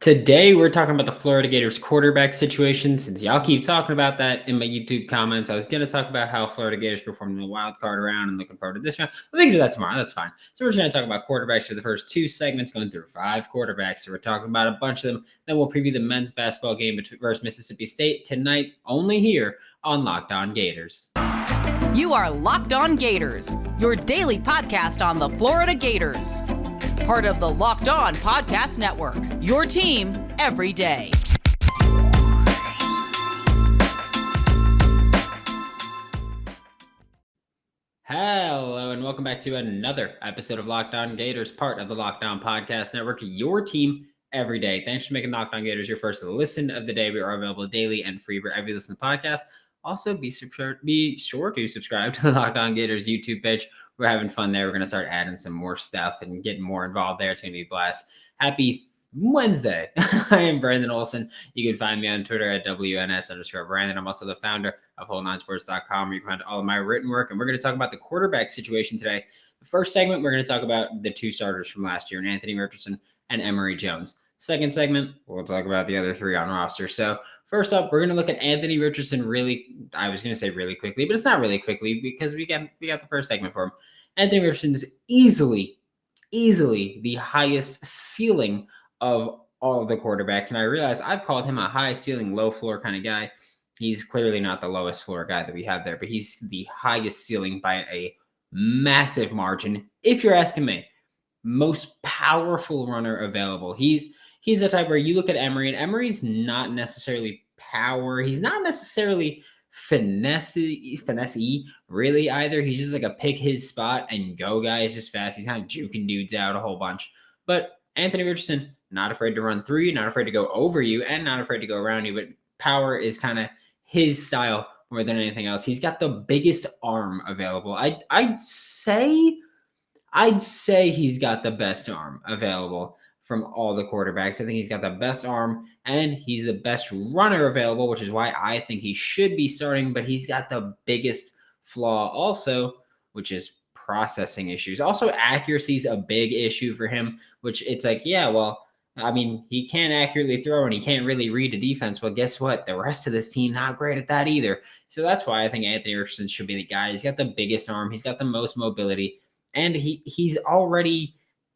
Today, we're talking about the Florida Gators quarterback situation. Since y'all keep talking about that in my YouTube comments, I was going to talk about how Florida Gators performed in the wild card round and looking forward to this round. But we can do that tomorrow. That's fine. So we're just going to talk about quarterbacks for the first two segments, going through 5 quarterbacks. So we're talking about a bunch of them. Then we'll preview the men's basketball game versus Mississippi State tonight, only here on Locked On Gators. You are Locked On Gators, your daily podcast on the Florida Gators. Part of the Locked On Podcast Network, your team every day. Hello and welcome back to another episode of Locked On Gators, part of the Locked On Podcast Network, your team every day. Thanks for making Locked On Gators your first listen of the day. We are available daily and free wherever you listen to podcasts. Also, be sure to subscribe to the Locked On Gators YouTube page. We're having fun there. We're going to start adding some more stuff and getting more involved there. It's going to be a blast. Happy Wednesday. I am Brandon Olson. You can find me on Twitter at WNS_Brandon. I'm also the founder of Whole9Sports.com, where you can find all of my written work. And we're going to talk about the quarterback situation today. The first segment, we're going to talk about the 2 starters from last year, Anthony Richardson and Emory Jones. Second segment, we'll talk about the other 3 on roster. So first up, we're going to look at Anthony Richardson I was going to say really quickly, but it's not really quickly because we got the first segment for him. Anthony Richardson is easily the highest ceiling of all of the quarterbacks. And I realize I've called him a high ceiling, low floor kind of guy. He's clearly not the lowest floor guy that we have there, but he's the highest ceiling by a massive margin. If you're asking me, most powerful runner available. He's the type where you look at Emory, and Emory's not necessarily power. He's not necessarily finesse really either. He's just like a pick his spot and go guy. He's just fast. He's not juking dudes out a whole bunch. But Anthony Richardson, not afraid to run through you, not afraid to go over you, and not afraid to go around you. But power is kind of his style more than anything else. He's got the biggest arm available. I'd say he's got the best arm available from all the quarterbacks. I think he's got the best arm and he's the best runner available, which is why I think he should be starting, but he's got the biggest flaw also, which is processing issues. Also, accuracy is a big issue for him, which it's like, yeah, well, I mean, he can't accurately throw and he can't really read a defense. Well, guess what? The rest of this team, not great at that either. So that's why I think Anthony Richardson should be the guy. He's got the biggest arm. He's got the most mobility. And he's already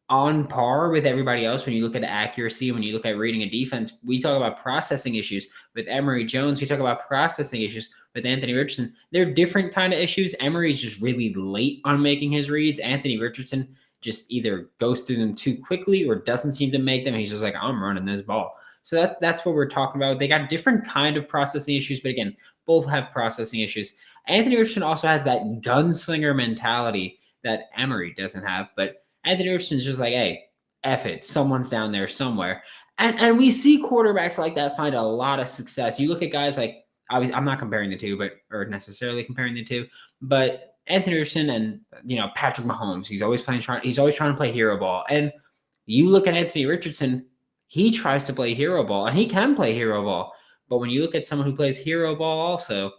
on par with everybody else when you look at accuracy, when you look at reading a defense. We talk about processing issues with Emory Jones. We talk about processing issues with Anthony Richardson. They're different kind of issues. Emory's just really late on making his reads. Anthony Richardson just either goes through them too quickly or doesn't seem to make them. He's just like, I'm running this ball. So that's what we're talking about. They got different kind of processing issues, but again, both have processing issues. Anthony Richardson also has that gunslinger mentality that Emory doesn't have, but Anthony Richardson's just like, hey, F it. Someone's down there somewhere. And we see quarterbacks like that find a lot of success. You look at guys like, I'm not comparing the two, or necessarily comparing the two, but Anthony Richardson and, Patrick Mahomes, he's always trying to play hero ball. And you look at Anthony Richardson, he tries to play hero ball, and he can play hero ball. But when you look at someone who plays hero ball also,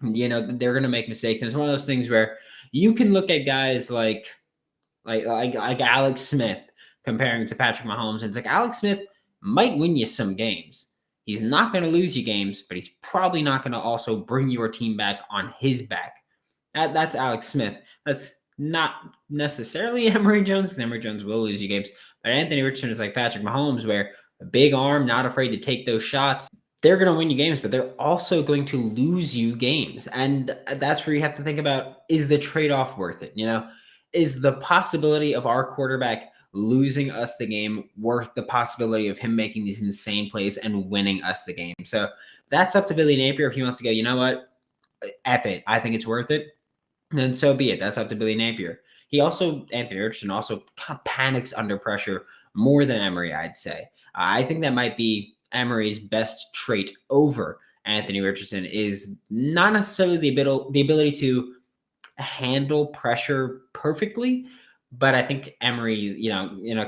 they're going to make mistakes. And it's one of those things where you can look at guys like Alex Smith comparing to Patrick Mahomes. And it's like Alex Smith might win you some games. He's not going to lose you games, but he's probably not going to also bring your team back on his back. That's Alex Smith. That's not necessarily Emory Jones, because Emory Jones will lose you games. But Anthony Richardson is like Patrick Mahomes, where a big arm, not afraid to take those shots. They're going to win you games, but they're also going to lose you games. And that's where you have to think about, is the trade-off worth it? Is the possibility of our quarterback losing us the game worth the possibility of him making these insane plays and winning us the game? So that's up to Billy Napier. If he wants to go, you know what? F it. I think it's worth it. Then so be it. That's up to Billy Napier. Anthony Richardson also kind of panics under pressure more than Emory, I'd say. I think that might be Emory's best trait over Anthony Richardson, is not necessarily the ability to handle pressure perfectly, but I think Emory,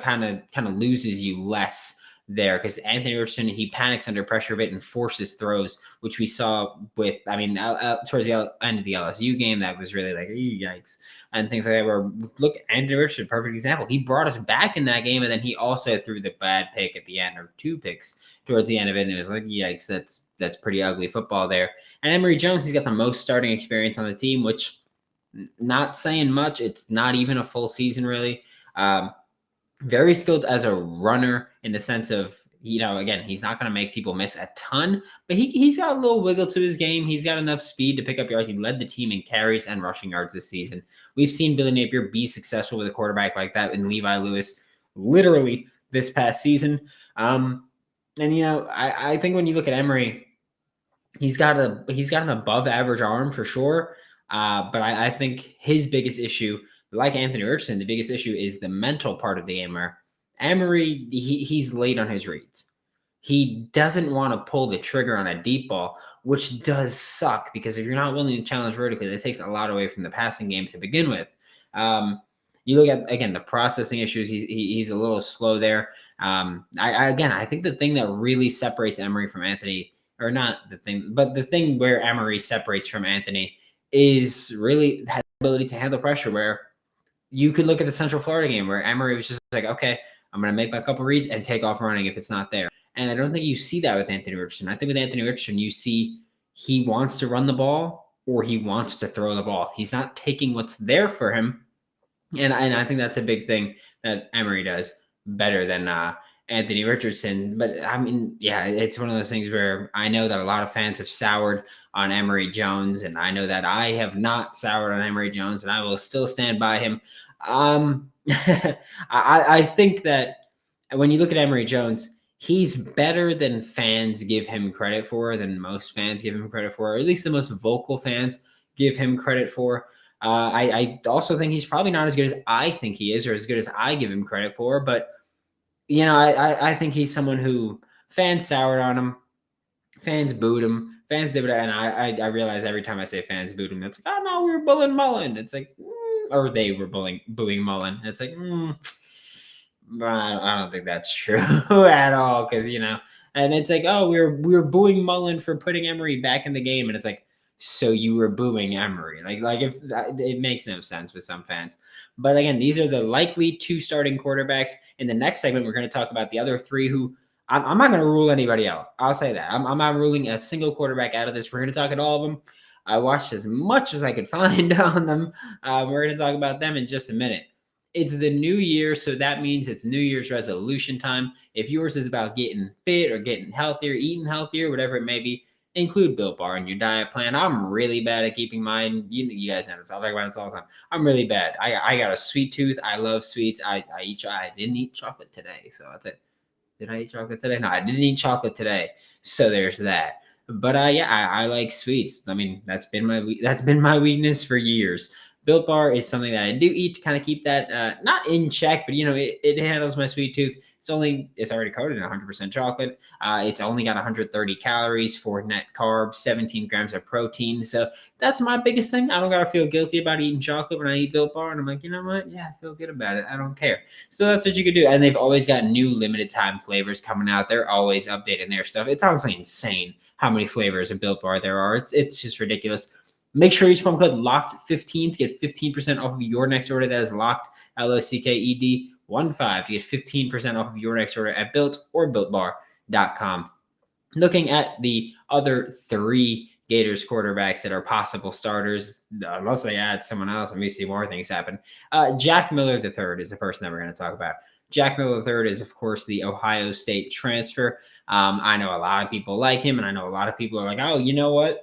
kind of loses you less there, because Anthony Richardson, he panics under pressure a bit and forces throws, which we saw with, towards the end of the LSU game, that was really like, yikes, and things like that. Where, look, Anthony Richardson, perfect example. He brought us back in that game, and then he also threw the bad pick at the end, or 2 picks towards the end of it, and it was like, yikes, that's pretty ugly football there. And Emory Jones, he's got the most starting experience on the team, which, not saying much. It's not even a full season, really. Very skilled as a runner in the sense of, again, he's not going to make people miss a ton, but he's got a little wiggle to his game. He's got enough speed to pick up yards. He led the team in carries and rushing yards this season. We've seen Billy Napier be successful with a quarterback like that in Levi Lewis, literally this past season. And I think when you look at Emory, he's got an above average arm for sure. But I think his biggest issue, like Anthony Richardson, the biggest issue is the mental part of the game, where Emory, he's late on his reads. He doesn't want to pull the trigger on a deep ball, which does suck, because if you're not willing to challenge vertically, that takes a lot away from the passing game to begin with. You look at, again, the processing issues. He's a little slow there. I think the thing that really separates Emory from Anthony, or not the thing, but the thing where Emory separates from Anthony, is really the ability to handle pressure, where you could look at the Central Florida game where Emory was just like, okay, I'm going to make my couple reads and take off running if it's not there. And I don't think you see that with Anthony Richardson. I think with Anthony Richardson, you see he wants to run the ball or he wants to throw the ball. He's not taking what's there for him. And I think that's a big thing that Emory does better than Anthony Richardson. But it's one of those things where I know that a lot of fans have soured on Emory Jones, and I know that I have not soured on Emory Jones, and I will still stand by him. I think that when you look at Emory Jones, he's better than fans give him credit for, than most fans give him credit for, or at least the most vocal fans give him credit for. I also think he's probably not as good as I think he is, or as good as I give him credit for. But, I think he's someone who fans soured on him. Fans booed him. Fans did it. And I realize every time I say fans booed him, it's like, oh, no, we were bullying Mullen. It's like, or they were booing Mullen. It's like, I don't think that's true at all. Because, and it's like, oh, we were booing Mullen for putting Emory back in the game. And it's like, so you were booing Emory. Like if it makes no sense with some fans. But again, these are the likely 2 starting quarterbacks. In the next segment, we're going to talk about the other 3 who I'm not going to rule anybody out. I'll say that. I'm not ruling a single quarterback out of this. We're going to talk about all of them. I watched as much as I could find on them. We're going to talk about them in just a minute. It's the new year, so that means it's New Year's resolution time. If yours is about getting fit or getting healthier, eating healthier, whatever it may be, include Built Bar in your diet plan. I'm really bad at keeping mine. You guys know this. I'll talk about this all the time. I'm really bad. I got a sweet tooth. I love sweets. I didn't eat chocolate today, so that's it. Did I eat chocolate today? No, I didn't eat chocolate today. So there's that. But I like sweets. I mean, that's been my weakness for years. Built Bar is something that I do eat to kind of keep that not in check, but it handles my sweet tooth. It's already coated in 100% chocolate. It's only got 130 calories, 4 net carbs, 17 grams of protein. So that's my biggest thing. I don't got to feel guilty about eating chocolate when I eat Built Bar. And I'm like, you know what? Yeah, I feel good about it. I don't care. So that's what you could do. And they've always got new limited time flavors coming out. They're always updating their stuff. It's honestly insane how many flavors of Built Bar there are. It's just ridiculous. Make sure you use promo code LOCKED15 to get 15% off of your next order. That is LOCKED, LOCKED 15 to get 15% off of your next order at Built or BuiltBar.com. Looking at the other 3 Gators quarterbacks that are possible starters, unless they add someone else and we see more things happen. Jack Miller III is the person that we're going to talk about. Jack Miller III is, of course, the Ohio State transfer. I know a lot of people like him, and I know a lot of people are like, oh, you know what?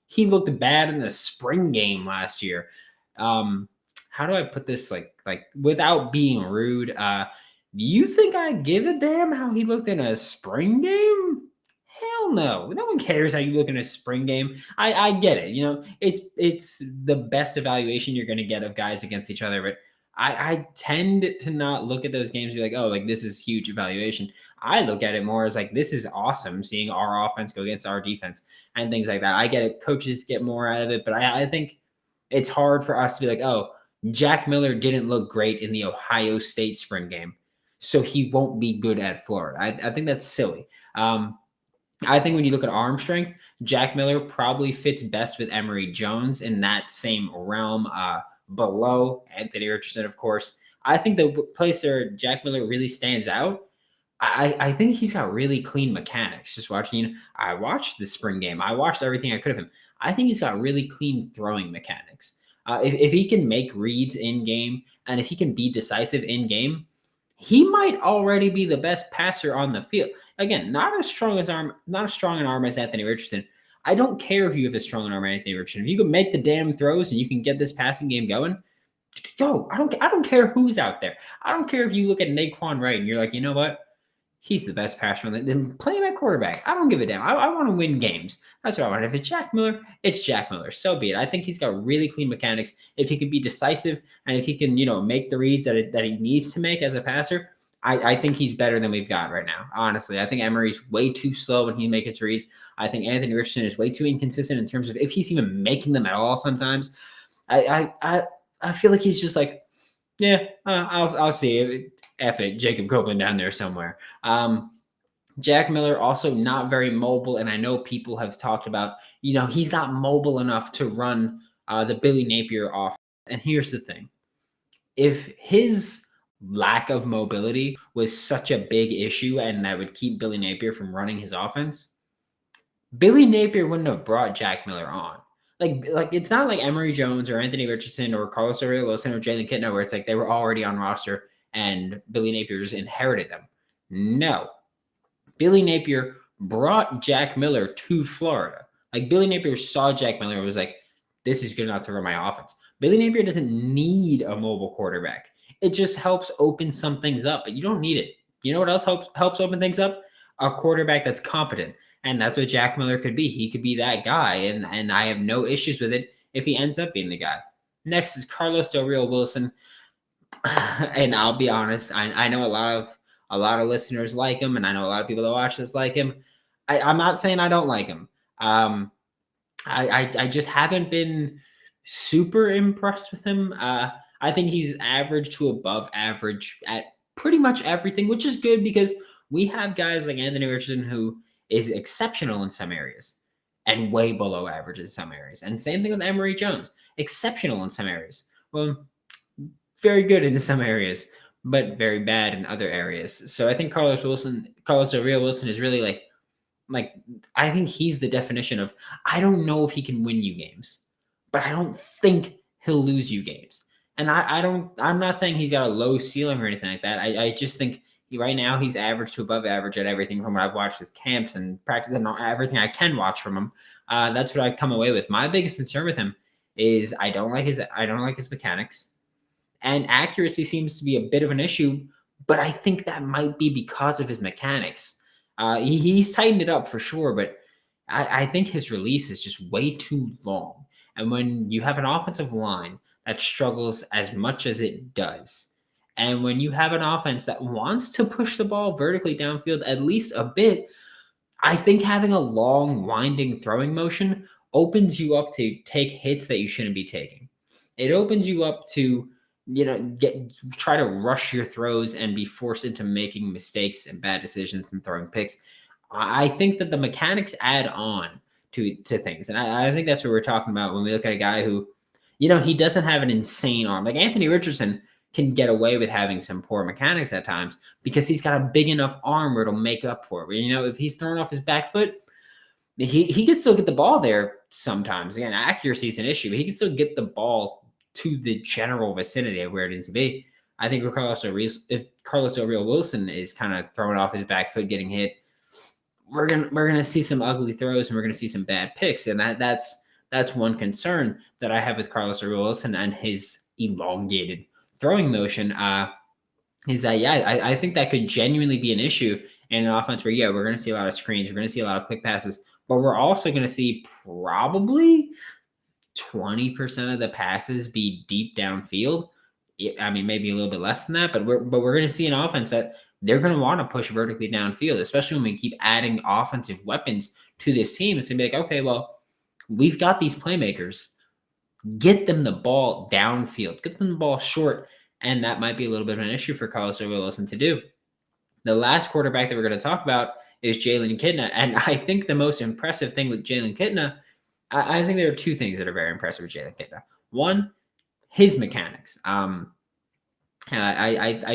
He looked bad in the spring game last year. How do I put this like without being rude? Do you think I give a damn how he looked in a spring game? Hell no. No one cares how you look in a spring game. I get it. It's the best evaluation you're going to get of guys against each other. But I tend to not look at those games and be like, oh, like this is huge evaluation. I look at it more as like, this is awesome seeing our offense go against our defense and things like that. I get it. Coaches get more out of it. But I think it's hard for us to be like, oh, Jack Miller didn't look great in the Ohio State spring game, so he won't be good at Florida. I think that's silly. I think when you look at arm strength, Jack Miller probably fits best with Emory Jones in that same realm, below Anthony Richardson, of course. I think the place where Jack Miller really stands out, I think he's got really clean mechanics. Just watching, I watched the spring game. I watched everything I could of him. I think he's got really clean throwing mechanics. If he can make reads in game and if he can be decisive in game, he might already be the best passer on the field. Again, not as strong an arm as Anthony Richardson. I don't care if you have a strong arm as Anthony Richardson. If you can make the damn throws and you can get this passing game going, go. I don't care who's out there. I don't care if you look at Naquan Wright and you're like, you know what? He's the best passer on the then play him at quarterback. I don't give a damn. I want to win games. That's what I want. If it's Jack Miller, it's Jack Miller. So be it. I think he's got really clean mechanics. If he can be decisive and if he can, make the reads that he needs to make as a passer, I think he's better than we've got right now. Honestly, I think Emory's way too slow when he makes his reads. I think Anthony Richardson is way too inconsistent in terms of if he's even making them at all. Sometimes, I feel like he's just like, yeah, I'll see. F it, Jacob Copeland down there somewhere. Jack Miller also not very mobile, and I know people have talked about, he's not mobile enough to run the Billy Napier offense. And here's the thing: if his lack of mobility was such a big issue, and that would keep Billy Napier from running his offense, Billy Napier wouldn't have brought Jack Miller on. Like it's not like Emory Jones or Anthony Richardson or Carlos Rio-Wilson or Jalen Kitna, where it's like they were already on roster and Billy Napier just inherited them. No. Billy Napier brought Jack Miller to Florida. Like Billy Napier saw Jack Miller and was like, this is good enough to run my offense. Billy Napier doesn't need a mobile quarterback. It just helps open some things up, but you don't need it. You know what else helps open things up? A quarterback that's competent. And that's what Jack Miller could be. He could be that guy, and I have no issues with it if he ends up being the guy. Next is Carlos Del Rio Wilson. And I'll be honest, I know a lot of listeners like him, and I know a lot of people that watch this like him. I'm not saying I don't like him. I just haven't been super impressed with him. I think he's average to above average at pretty much everything, which is good because we have guys like Anthony Richardson who is exceptional in some areas and way below average in some areas. And same thing with Emory Jones, exceptional in some areas. Well, very good in some areas, but very bad in other areas. So I think Carlos Del Rio Wilson is really like I think he's the definition of, I don't know if he can win you games, but I don't think he'll lose you games. And I'm not saying he's got a low ceiling or anything like that. I just think right now he's average to above average at everything from what I've watched with camps and practice and everything I can watch from him. That's what I come away with. My biggest concern with him is I don't like his mechanics. And accuracy seems to be a bit of an issue, but I think that might be because of his mechanics. He's tightened it up for sure, but I think his release is just way too long. And when you have an offensive line that struggles as much as it does, and when you have an offense that wants to push the ball vertically downfield at least a bit, I think having a long, winding throwing motion opens you up to take hits that you shouldn't be taking. It opens you up to try to rush your throws and be forced into making mistakes and bad decisions and throwing picks. I think that the mechanics add on to things. And I think that's what we're talking about when we look at a guy who, he doesn't have an insane arm. Like Anthony Richardson can get away with having some poor mechanics at times because he's got a big enough arm where it'll make up for it. If he's throwing off his back foot, he can still get the ball there sometimes. Again, accuracy is an issue, but he can still get the ball to the general vicinity of where it needs to be. I think if Carlos Del Rio Wilson is kind of throwing off his back foot, getting hit, we're gonna see some ugly throws and we're gonna see some bad picks, and that's one concern that I have with Carlos Del Rio Wilson and his elongated throwing motion. Is that I think that could genuinely be an issue in an offense where we're gonna see a lot of screens, we're gonna see a lot of quick passes, but we're also gonna see probably 20% of the passes be deep downfield. I mean, maybe a little bit less than that, but we're going to see an offense that they're going to want to push vertically downfield, especially when we keep adding offensive weapons to this team. It's going to be like, okay, well, we've got these playmakers. Get them the ball downfield. Get them the ball short, and that might be a little bit of an issue for Carlos Rio Wilson to do. The last quarterback that we're going to talk about is Jalen Kitna. And I think the most impressive thing with Jalen Kitna, I think there are two things that are very impressive with Jalen Kitna. One, his mechanics. I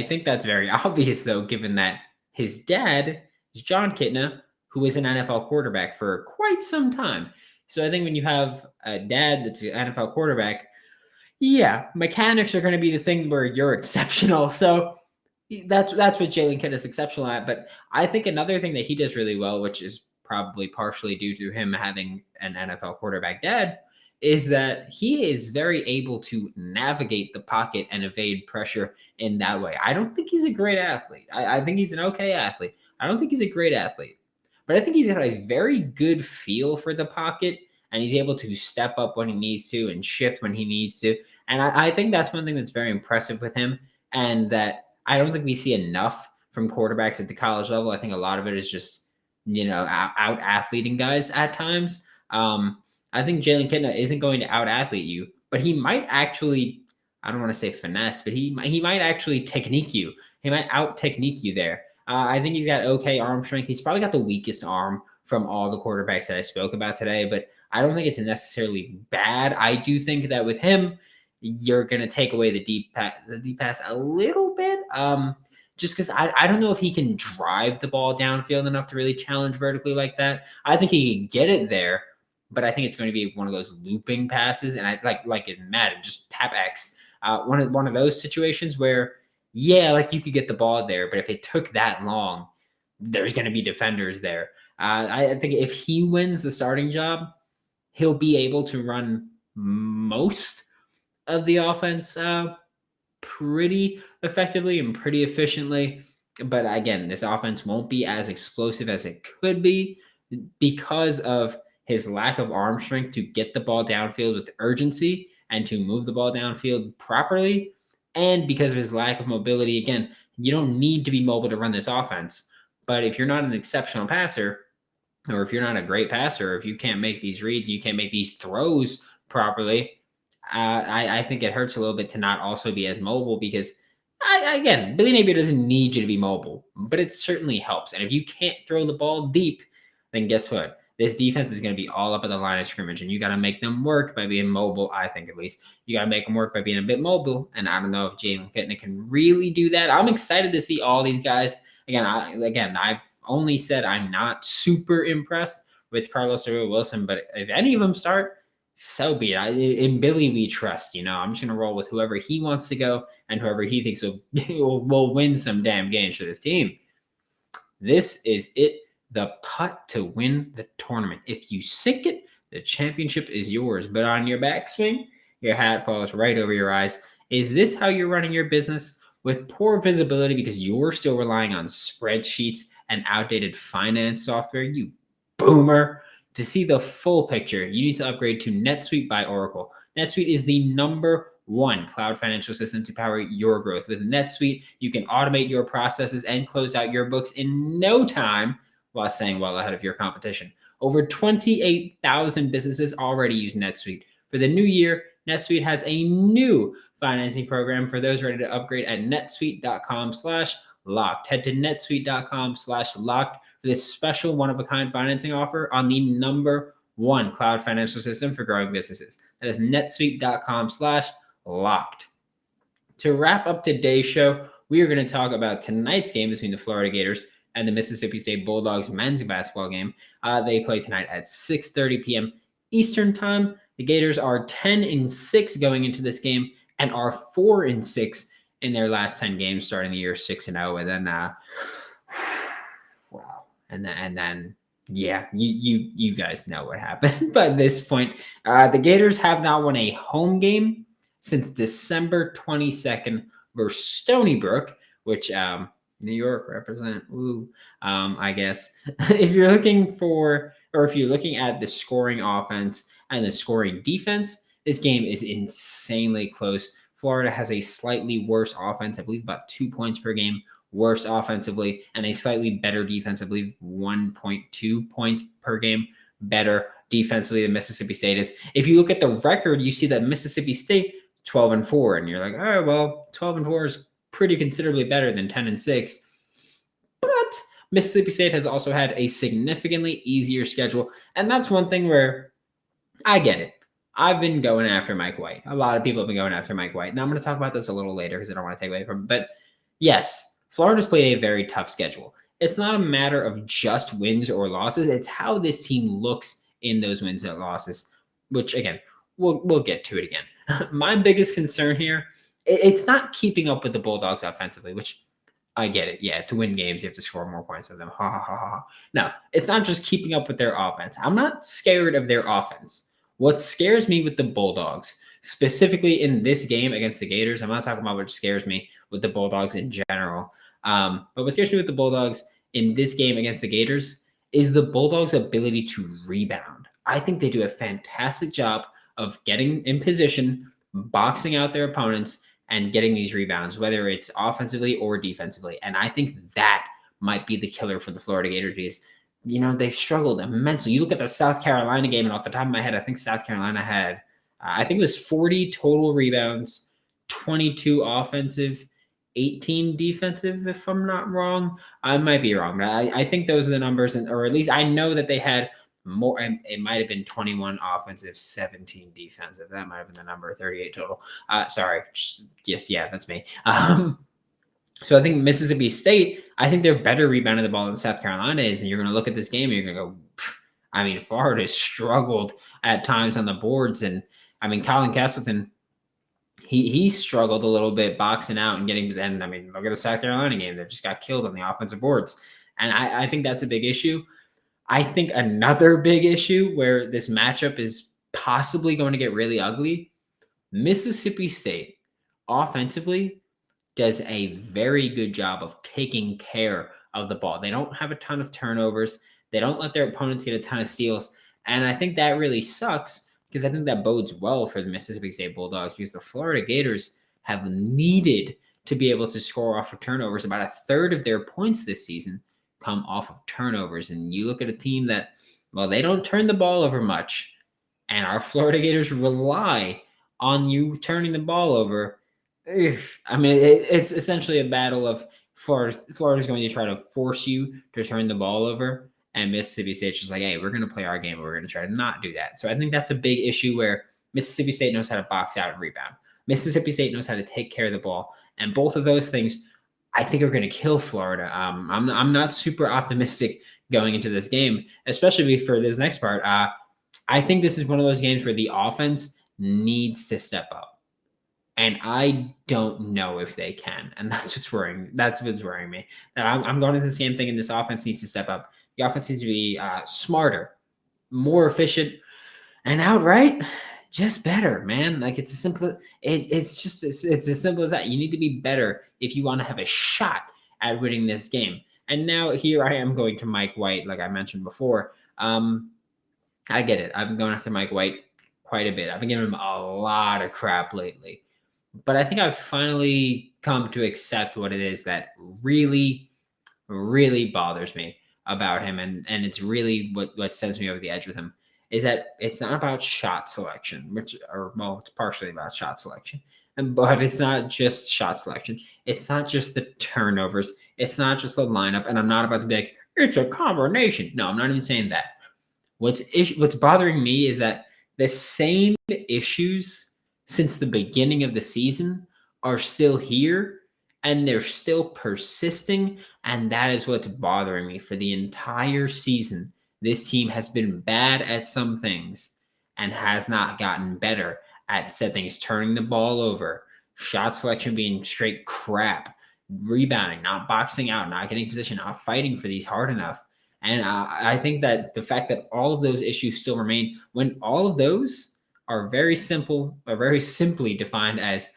think that's very obvious, though, given that his dad is John Kitna, who is an NFL quarterback for quite some time. So I think when you have a dad that's an NFL quarterback, yeah, mechanics are going to be the thing where you're exceptional. So that's what Jalen Kitna is exceptional at. But I think another thing that he does really well, which is probably partially due to him having an NFL quarterback dad, is that he is very able to navigate the pocket and evade pressure in that way. I don't think he's a great athlete. I think he's an okay athlete. I don't think he's a great athlete. But I think he's got a very good feel for the pocket, and he's able to step up when he needs to and shift when he needs to. And I think that's one thing that's very impressive with him, and that I don't think we see enough from quarterbacks at the college level. I think a lot of it is just, out athleting guys at times. I think Jalen Kitna isn't going to out athlete you, but he might actually, I don't want to say finesse, but he might actually technique you. He might out technique you there. I think he's got okay arm strength. He's probably got the weakest arm from all the quarterbacks that I spoke about today, but I don't think it's necessarily bad. I do think that with him, you're going to take away the deep pass a little bit. Just because I don't know if he can drive the ball downfield enough to really challenge vertically like that. I think he can get it there, but I think it's going to be one of those looping passes, and I like in Madden, just tap X. One of those situations where, yeah, like you could get the ball there, but if it took that long, there's going to be defenders there. I think if he wins the starting job, he'll be able to run most of the offense pretty effectively and pretty efficiently. But again, this offense won't be as explosive as it could be because of his lack of arm strength to get the ball downfield with urgency and to move the ball downfield properly. And because of his lack of mobility, again, you don't need to be mobile to run this offense. But if you're not an exceptional passer, or if you're not a great passer, if you can't make these reads, you can't make these throws properly, I think it hurts a little bit to not also be as mobile because, again, Billy Napier doesn't need you to be mobile, but it certainly helps. And if you can't throw the ball deep, then guess what? This defense is going to be all up at the line of scrimmage, and you got to make them work by being mobile, I think at least. You got to make them work by being a bit mobile, and I don't know if Jalen Kitna can really do that. I'm excited to see all these guys. Again, I've only said I'm not super impressed with Carlos Rio-Wilson, but if any of them start, so be it. In Billy, we trust. I'm just going to roll with whoever he wants to go and whoever he thinks will win some damn games for this team. This is it. The putt to win the tournament. If you sink it, the championship is yours. But on your backswing, your hat falls right over your eyes. Is this how you're running your business? With poor visibility because you're still relying on spreadsheets and outdated finance software, you boomer. To see the full picture, you need to upgrade to NetSuite by Oracle. NetSuite is the #1 cloud financial system to power your growth. With NetSuite, you can automate your processes and close out your books in no time, while staying well ahead of your competition. Over 28,000 businesses already use NetSuite. For the new year, NetSuite has a new financing program for those ready to upgrade at netsuite.com/locked. Head to netsuite.com/locked for this special one-of-a-kind financing offer on the #1 cloud financial system for growing businesses. That is netsuite.com/locked. To wrap up today's show, we are going to talk about tonight's game between the Florida Gators and the Mississippi State Bulldogs men's basketball game. They play tonight at 6:30 p.m. Eastern time. The Gators are 10-6 going into this game and are 4-6 in their last 10 games, starting the year 6-0. And then, wow. And then, yeah, you guys know what happened. But at this point, the Gators have not won a home game since December 22nd versus Stony Brook, which New York represent. I guess if you're looking at the scoring offense and the scoring defense, this game is insanely close. Florida has a slightly worse offense, I believe about 2 points per game worse offensively, and a slightly better defense, I believe 1.2 points per game better defensively than Mississippi State is. If you look at the record, you see that Mississippi State 12-4, and you're like, all right, well, 12-4 is pretty considerably better than 10-6. Mississippi State has also had a significantly easier schedule. And that's one thing where I get it. I've been going after Mike White. A lot of people have been going after Mike White. Now I'm going to talk about this a little later because I don't want to take away from it. But yes, Florida's played a very tough schedule. It's not a matter of just wins or losses. It's how this team looks in those wins and losses, which again, we'll get to it again. My biggest concern here, it's not keeping up with the Bulldogs offensively, which I get it. Yeah, to win games, you have to score more points than them. Ha ha ha ha. No, it's not just keeping up with their offense. I'm not scared of their offense. What scares me with the Bulldogs, specifically in this game against the Gators, I'm not talking about what scares me with the Bulldogs in general, but what scares me with the Bulldogs in this game against the Gators is the Bulldogs' ability to rebound. I think they do a fantastic job of getting in position, boxing out their opponents, and getting these rebounds, whether it's offensively or defensively. And I think that might be the killer for the Florida Gators because they've struggled immensely. You look at the South Carolina game, and off the top of my head, I think South Carolina had, I think it was 40 total rebounds, 22 offensive, 18 defensive, if I'm not wrong. I might be wrong, but I think those are the numbers, or at least I know that they had more. It might have been 21 offensive, 17 defensive. That might have been the number, 38 total. Sorry. Yes, yeah, that's me. So I think Mississippi State, I think they're better rebounding the ball than South Carolina is. And you're going to look at this game and you're going to go, Florida struggled at times on the boards. And Colin Castleton, he struggled a little bit boxing out and getting, and look at the South Carolina game. They just got killed on the offensive boards. And I think that's a big issue. I think another big issue where this matchup is possibly going to get really ugly, Mississippi State offensively does a very good job of taking care of the ball. They don't have a ton of turnovers. They don't let their opponents get a ton of steals. And I think that really sucks because I think that bodes well for the Mississippi State Bulldogs because the Florida Gators have needed to be able to score off of turnovers. About a third of their points this season come off of turnovers. And you look at a team that, they don't turn the ball over much. And our Florida Gators rely on you turning the ball over. It's essentially a battle of Florida's going to try to force you to turn the ball over, and Mississippi State's just like, hey, we're going to play our game. We're going to try to not do that. So I think that's a big issue where Mississippi State knows how to box out and rebound. Mississippi State knows how to take care of the ball, and both of those things, I think, are going to kill Florida. I'm not super optimistic going into this game, especially for this next part. I think this is one of those games where the offense needs to step up. And I don't know if they can. And that's what's worrying. That's what's worrying me. That I'm going into the same thing, and this offense needs to step up. The offense needs to be smarter, more efficient, and outright just better, man. Like it's as simple as that. You need to be better if you want to have a shot at winning this game. And now here I am going to Mike White, like I mentioned before. I get it. I've been going after Mike White quite a bit. I've been giving him a lot of crap lately. But I think I've finally come to accept what it is that really, really bothers me about him. And it's really what sends me over the edge with him is that it's not about shot selection, it's partially about shot selection. But it's not just shot selection. It's not just the turnovers. It's not just the lineup. And I'm not about to be like, it's a combination. No, I'm not even saying that. What's bothering me is that the same issues since the beginning of the season are still here and they're still persisting. And that is what's bothering me for the entire season. This team has been bad at some things and has not gotten better at said things, turning the ball over, shot selection being straight crap, rebounding, not boxing out, not getting position, not fighting for these hard enough. And I think that the fact that all of those issues still remain, when all of those are very simply defined as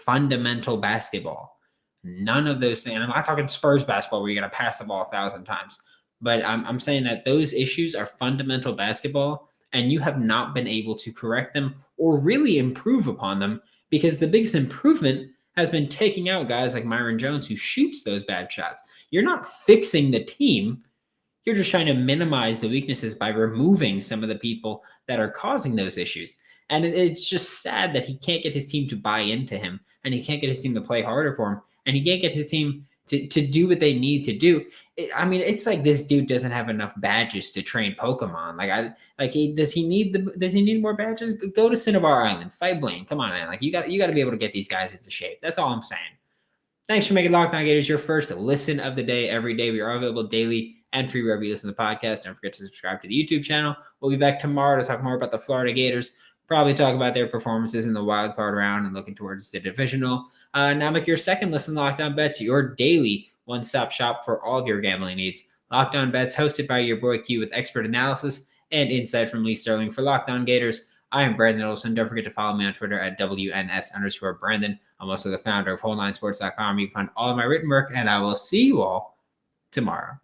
fundamental basketball. None of those things, and I'm not talking Spurs basketball where you're going to pass the ball 1,000 times, but I'm saying that those issues are fundamental basketball, and you have not been able to correct them or really improve upon them because the biggest improvement has been taking out guys like Emory Jones who shoots those bad shots. You're not fixing the team. You're just trying to minimize the weaknesses by removing some of the people that are causing those issues. And it's just sad that he can't get his team to buy into him, and he can't get his team to play harder for him, and he can't get his team to do what they need to do. I mean, it's like this dude doesn't have enough badges to train Pokemon. Does he need more badges? Go to Cinnabar Island, fight Blaine. Come on, man. Like you got to be able to get these guys into shape. That's all I'm saying. Thanks for making Locked On Gators your first listen of the day every day. We are available daily and free wherever you listen to the podcast. Don't forget to subscribe to the YouTube channel. We'll be back tomorrow to talk more about the Florida Gators. Probably talk about their performances in the wild card round and looking towards the divisional. Now make your second listen Locked On Bets your daily one-stop shop for all of your gambling needs. Locked On Bets, hosted by your boy Q with expert analysis and insight from Lee Sterling. For Locked On Gators, I am Brandon Olson. Don't forget to follow me on Twitter at WNS_Brandon. I'm also the founder of WholeNineSports.com. You can find all of my written work, and I will see you all tomorrow.